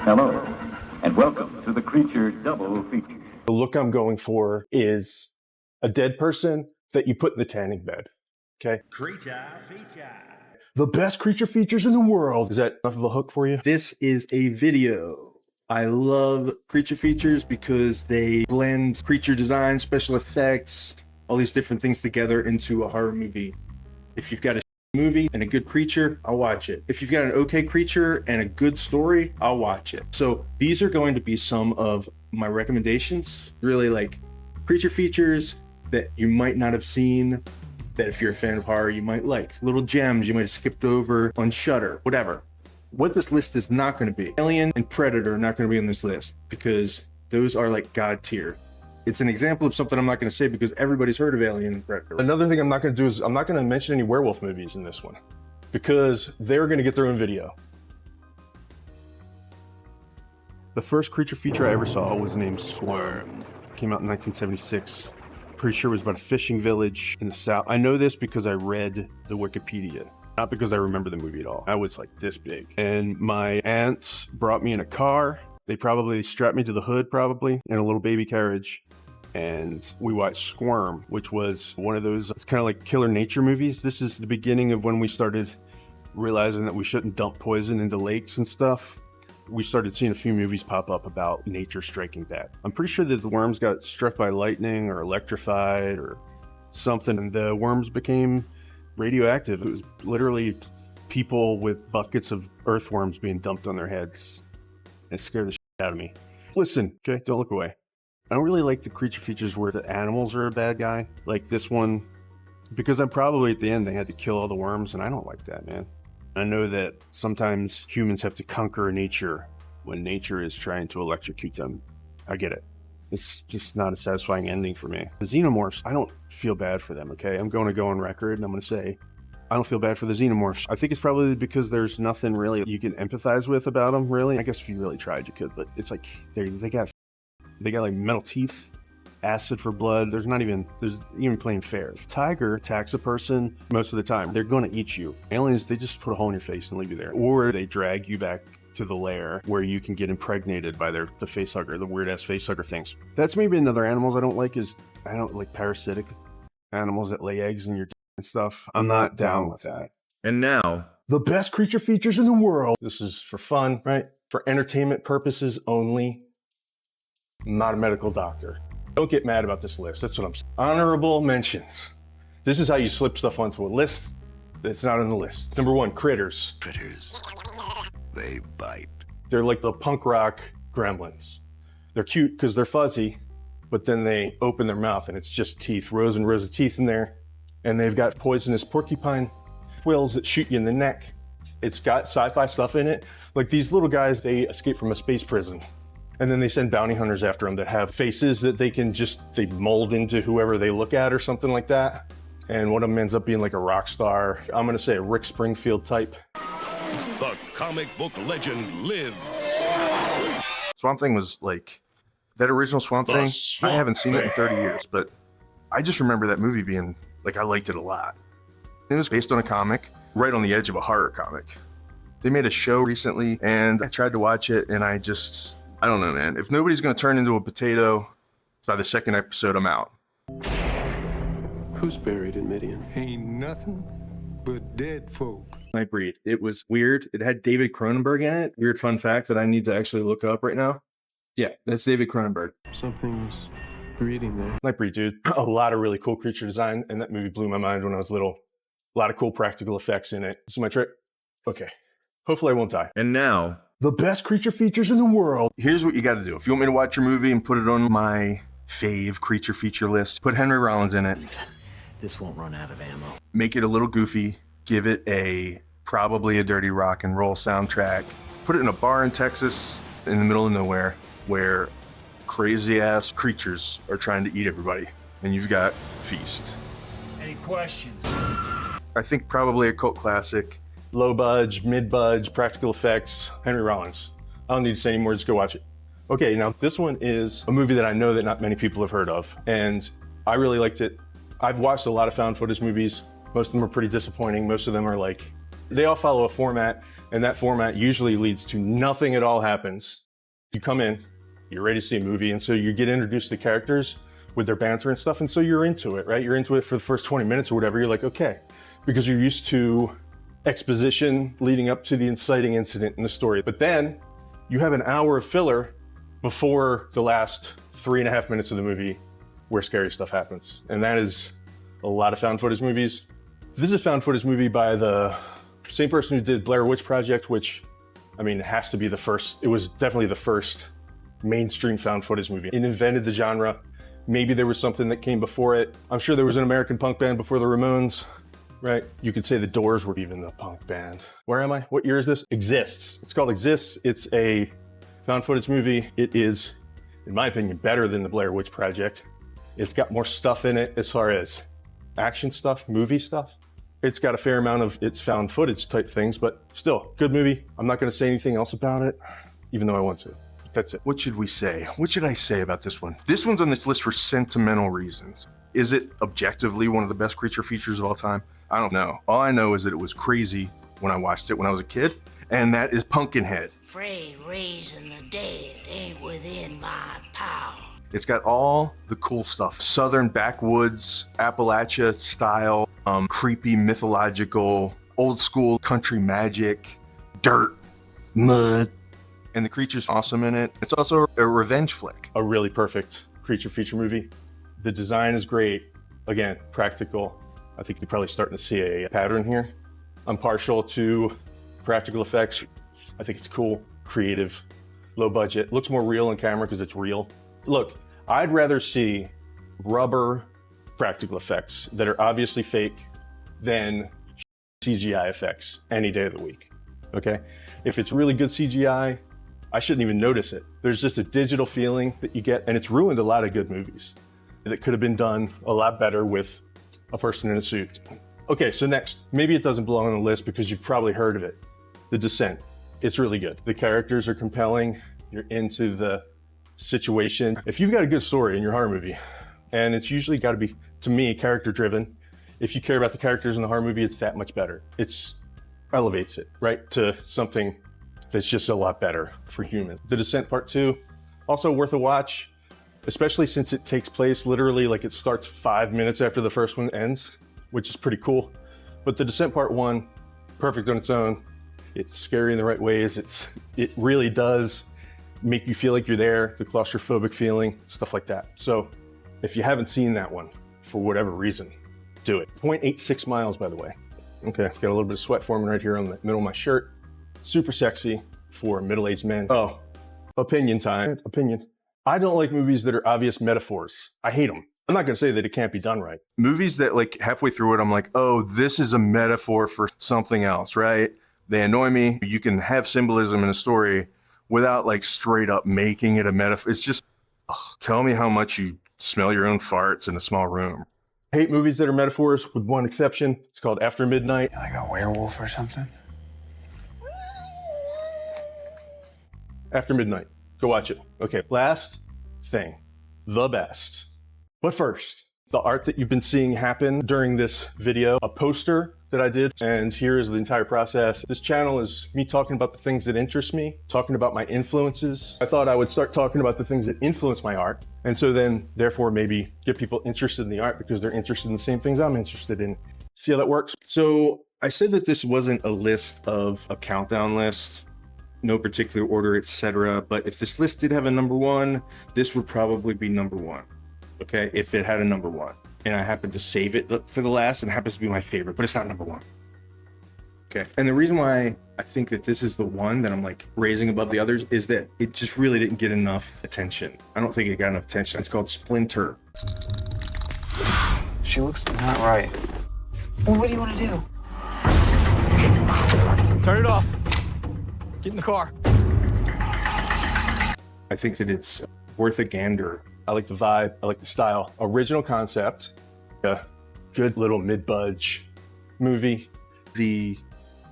Hello, and welcome to the Creature Double Feature. The look I'm going for is a dead person that you put in the tanning bed. Okay? Creature feature. The best creature features in the world. Is that enough of a hook for you? This is a video. I love creature features because they blend creature design, special effects, all these different things together into a horror movie. If you've got a movie and a good creature, I'll watch it. If you've got an okay creature and a good story, I'll watch it. So these are going to be some of my recommendations, really like creature features that you might not have seen, that if you're a fan of horror, you might like. Little gems you might have skipped over on Shudder, whatever. What this list is not going to be. Alien and Predator are not going to be on this list because those are like God tier. It's an example of something I'm not going to say because everybody's heard of Alien and Predator. Another thing I'm not going to do is I'm not going to mention any werewolf movies in this one because they're going to get their own video. The first creature feature I ever saw was named Squirm. Came out in 1976. Pretty sure it was about a fishing village in the South. I know this because I read the Wikipedia, not because I remember the movie at all. I was like this big. And my aunts brought me in a car. They probably strapped me to the hood probably in a little baby carriage. And we watched Squirm, which was one of those, it's kind of like killer nature movies. This is the beginning of when we started realizing that we shouldn't dump poison into lakes and stuff. We started seeing a few movies pop up about nature striking back. I'm pretty sure that the worms got struck by lightning or electrified or something, and the worms became radioactive. It was literally people with buckets of earthworms being dumped on their heads. It scared the shit out of me. Listen, okay, don't look away. I don't really like the creature features where the animals are a bad guy, like this one, because I'm probably at the end they had to kill all the worms, and I don't like that, man. I know that sometimes humans have to conquer nature when nature is trying to electrocute them. I get it. It's just not a satisfying ending for me. The xenomorphs, I don't feel bad for them, okay? I'm going to go on record and I'm going to say, I don't feel bad for the xenomorphs. I think it's probably because there's nothing really you can empathize with about them, really. I guess if you really tried, you could, but it's like they got like metal teeth, acid for blood. There's even playing fair. If a tiger attacks a person, most of the time, they're going to eat you. Aliens, they just put a hole in your face and leave you there. Or they drag you back to the lair where you can get impregnated by the facehugger, the weird-ass facehugger things. That's maybe another animals I don't like is, I don't like parasitic animals that lay eggs in your and stuff. I'm not down with that. And now, the best creature features in the world. This is for fun, right? For entertainment purposes only. I'm not a medical doctor. Don't get mad about this list. That's what I'm saying. Honorable mentions. This is how you slip stuff onto a list that's not on the list. Number one, critters. Critters. They bite. They're like the punk rock gremlins. They're cute because they're fuzzy, but then they open their mouth and it's just teeth, rows and rows of teeth in there. And they've got poisonous porcupine quills that shoot you in the neck. It's got sci-fi stuff in it. Like these little guys, they escape from a space prison. And then they send bounty hunters after them that have faces that they mold into whoever they look at or something like that. And one of them ends up being like a rock star. I'm gonna say a Rick Springfield type. The comic book legend lives. Swamp Thing was like, that original Swamp Thing, I haven't seen it in 30 years, but I just remember that movie being, like I liked it a lot. It was based on a comic, right on the edge of a horror comic. They made a show recently and I tried to watch it and I don't know, man. If nobody's gonna turn into a potato by the second episode, I'm out. Who's buried in Midian? Ain't nothing but dead folk. Nightbreed. It was weird. It had David Cronenberg in it. Weird fun fact that I need to actually look up right now. Yeah, that's David Cronenberg. Something's breeding there. Nightbreed, dude. A lot of really cool creature design, and that movie blew my mind when I was little. A lot of cool practical effects in it. This is my trick. Okay. Hopefully I won't die. And now, the best creature features in the world. Here's what you got to do. If you want me to watch your movie and put it on my fave creature feature list, put Henry Rollins in it. This won't run out of ammo. Make it a little goofy. Give it probably a dirty rock and roll soundtrack. Put it in a bar in Texas in the middle of nowhere where crazy ass creatures are trying to eat everybody. And you've got Feast. Any questions? I think probably a cult classic. Low budge, mid budge, practical effects, Henry Rollins. I don't need to say any more, just go watch it. Okay, now this one is a movie that I know that not many people have heard of, and I really liked it. I've watched a lot of found footage movies. Most of them are pretty disappointing. Most of them are like, they all follow a format, And that format usually leads to nothing at all happens. You come in, you're ready to see a movie, and so you get introduced to characters with their banter and stuff, and so you're into it, right? You're into it for the first 20 minutes or whatever. You're like, okay, because you're used to exposition leading up to the inciting incident in the story. But then you have an hour of filler before the last 3.5 minutes of the movie where scary stuff happens. And that is a lot of found footage movies. This is a found footage movie by the same person who did Blair Witch Project, which, I mean, it has to be the first, it was definitely the first mainstream found footage movie. It invented the genre. Maybe there was something that came before it. I'm sure there was an American punk band before the Ramones, right? You could say the Doors were even the punk band. Where am I? What year is this? Exists. It's called Exists. It's a found footage movie. It is, in my opinion, better than the Blair Witch Project. It's got more stuff in it as far as action stuff, movie stuff. It's got a fair amount of its found footage type things, but still, good movie. I'm not going to say anything else about it, even though I want to. That's it. What should we say? What should I say about this one? This one's on this list for sentimental reasons. Is it objectively one of the best creature features of all time? I don't know. All I know is that it was crazy when I watched it when I was a kid, and that is Pumpkinhead. Afraid raising the dead ain't within my power. It's got all the cool stuff. Southern backwoods, Appalachia style, creepy, mythological, old school country magic, dirt, mud, and the creature's awesome in it. It's also a revenge flick. A really perfect creature feature movie. The design is great. Again, practical. I think you're probably starting to see a pattern here. I'm partial to practical effects. I think it's cool, creative, low budget. Looks more real on camera because it's real. Look, I'd rather see rubber practical effects that are obviously fake than CGI effects any day of the week, okay? If it's really good CGI, I shouldn't even notice it. There's just a digital feeling that you get, and it's ruined a lot of good movies that could have been done a lot better with a person in a suit. Okay, so next, maybe it doesn't belong on the list because you've probably heard of it. The Descent. It's really good. The characters are compelling. You're into the situation. If you've got a good story in your horror movie, and it's usually got to be, to me, character driven. If you care about the characters in the horror movie, it's that much better. It elevates it, right, to something that's just a lot better for humans. The Descent Part 2, also worth a watch, especially since it takes place literally like it starts 5 minutes after the first one ends, which is pretty cool. But The Descent Part 1, perfect on its own. It's scary in the right ways. It really does make you feel like you're there, the claustrophobic feeling, stuff like that. So if you haven't seen that one, for whatever reason, do it. 0.86 miles, by the way. Okay, got a little bit of sweat forming right here on the middle of my shirt. Super sexy for middle-aged men. Oh, opinion time. Opinion. I don't like movies that are obvious metaphors. I hate them. I'm not going to say that it can't be done right. Movies that like halfway through it, I'm like, oh, this is a metaphor for something else, right? They annoy me. You can have symbolism in a story without like straight up making it a metaphor. It's just, tell me how much you smell your own farts in a small room. I hate movies that are metaphors with one exception. It's called After Midnight. Like a werewolf or something? After Midnight. Go watch it. Okay, last thing. The best. But first, the art that you've been seeing happen during this video, a poster that I did, and here is the entire process. This channel is me talking about the things that interest me, talking about my influences. I thought I would start talking about the things that influence my art, and so then, therefore, maybe get people interested in the art because they're interested in the same things I'm interested in. See how that works? So I said that this wasn't a list of a countdown list, no particular order, etc. But if this list did have a number one, this would probably be number one. Okay, if it had a number one. And I happened to save it for the last, and it happens to be my favorite, but it's not number one. Okay, and the reason why I think that this is the one that I'm like raising above the others is that it just really didn't get enough attention. I don't think it got enough attention. It's called Splinter. She looks not right. Well, what do you want to do? Turn it off. Get in the car. I think that it's worth a gander. I like the vibe, I like the style. Original concept, a good little mid-budge movie. The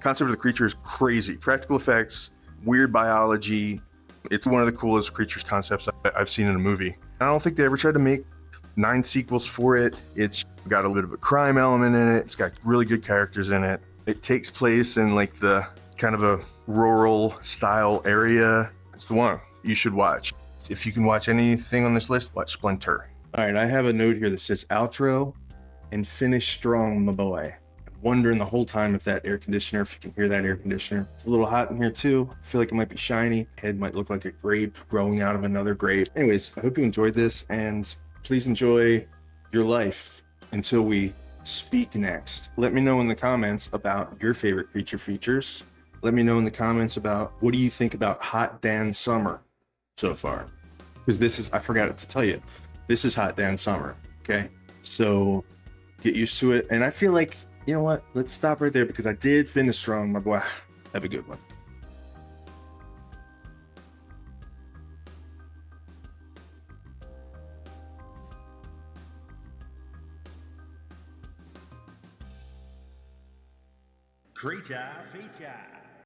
concept of the creature is crazy. Practical effects, weird biology. It's one of the coolest creatures concepts I've seen in a movie. I don't think they ever tried to make 9 sequels for it. It's got a little bit of a crime element in it. It's got really good characters in it. It takes place in like the kind of a rural style area. It's the one you should watch. If you can watch anything on this list, watch Splinter. All right, I have a note here that says outro and finish strong, my boy. I'm wondering the whole time if that air conditioner, if you can hear that air conditioner. It's a little hot in here too. I feel like it might be shiny. Head might look like a grape growing out of another grape. Anyways, I hope you enjoyed this, and please enjoy your life until we speak next. Let me know in the comments about your favorite creature features. Let me know in the comments about what do you think about Hot Dan Summer so far, because this is, I forgot to tell you, this is Hot Dan Summer. Okay, so get used to it. And I feel like, you know what, let's stop right there because I did finish strong, my boy. Have a good one. Creature feature.